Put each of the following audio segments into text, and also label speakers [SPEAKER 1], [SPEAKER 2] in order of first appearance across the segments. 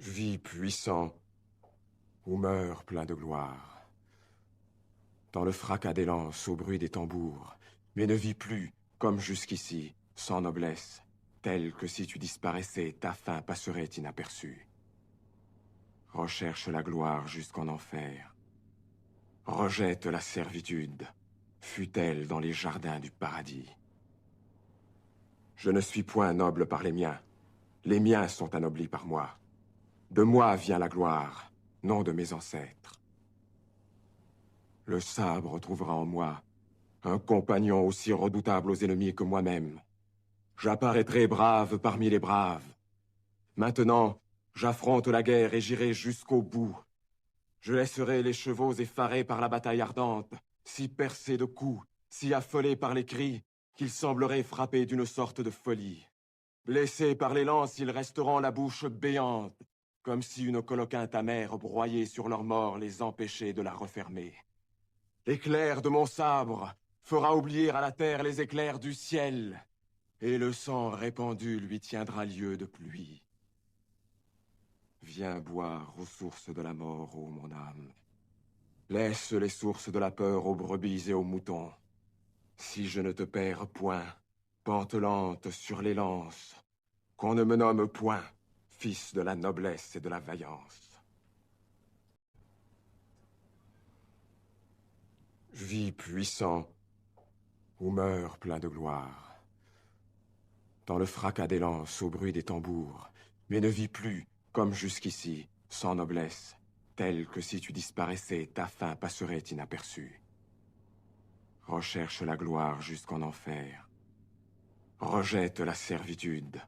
[SPEAKER 1] Vis puissant ou meurs plein de gloire. Dans le fracas des lances, au bruit des tambours, mais ne vis plus, comme jusqu'ici, sans noblesse, tel que si tu disparaissais, ta fin passerait inaperçue. Recherche la gloire jusqu'en enfer. Rejette la servitude, fût-elle dans les jardins du paradis. Je ne suis point noble par les miens sont anoblis par moi. De moi vient la gloire, non de mes ancêtres. Le sabre trouvera en moi un compagnon aussi redoutable aux ennemis que moi-même. J'apparaîtrai brave parmi les braves. Maintenant, j'affronte la guerre et j'irai jusqu'au bout. Je laisserai les chevaux effarés par la bataille ardente, si percés de coups, si affolés par les cris, qu'ils sembleraient frappés d'une sorte de folie. Blessés par les lances, ils resteront la bouche béante, comme si une coloquinte amère broyée sur leur mort les empêchait de la refermer. L'éclair de mon sabre fera oublier à la terre les éclairs du ciel, et le sang répandu lui tiendra lieu de pluie. Viens boire aux sources de la mort, ô mon âme. Laisse les sources de la peur aux brebis et aux moutons. Si je ne te perds point, pantelante sur les lances, qu'on ne me nomme point fils de la noblesse et de la vaillance. Vis puissant ou meurs plein de gloire. Dans le fracas des lances, au bruit des tambours, mais ne vis plus, comme jusqu'ici, sans noblesse, tel que si tu disparaissais, ta fin passerait inaperçue. Recherche la gloire jusqu'en enfer. Rejette la servitude,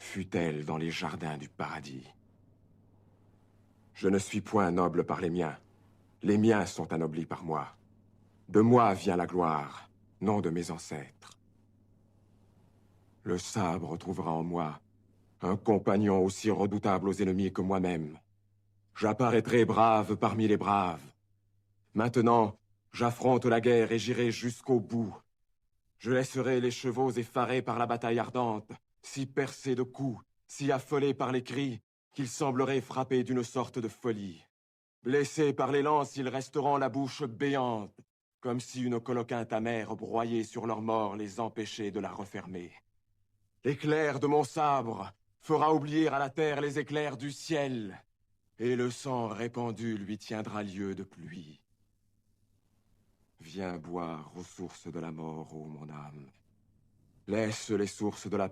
[SPEAKER 1] fût-elle dans les jardins du paradis. Je ne suis point noble par les miens sont anoblis par moi. De moi vient la gloire, non de mes ancêtres. Le sabre trouvera en moi un compagnon aussi redoutable aux ennemis que moi-même. J'apparaîtrai brave parmi les braves. Maintenant, j'affronte la guerre et j'irai jusqu'au bout. Je laisserai les chevaux effarés par la bataille ardente, si percés de coups, si affolés par les cris, qu'ils sembleraient frappés d'une sorte de folie. Blessés par les lances, ils resteront la bouche béante, comme si une coloquinte amère broyée sur leur mort les empêchait de la refermer. L'éclair de mon sabre fera oublier à la terre les éclairs du ciel, et le sang répandu lui tiendra lieu de pluie. Viens boire aux sources de la mort, ô mon âme. Laisse les sources de la peur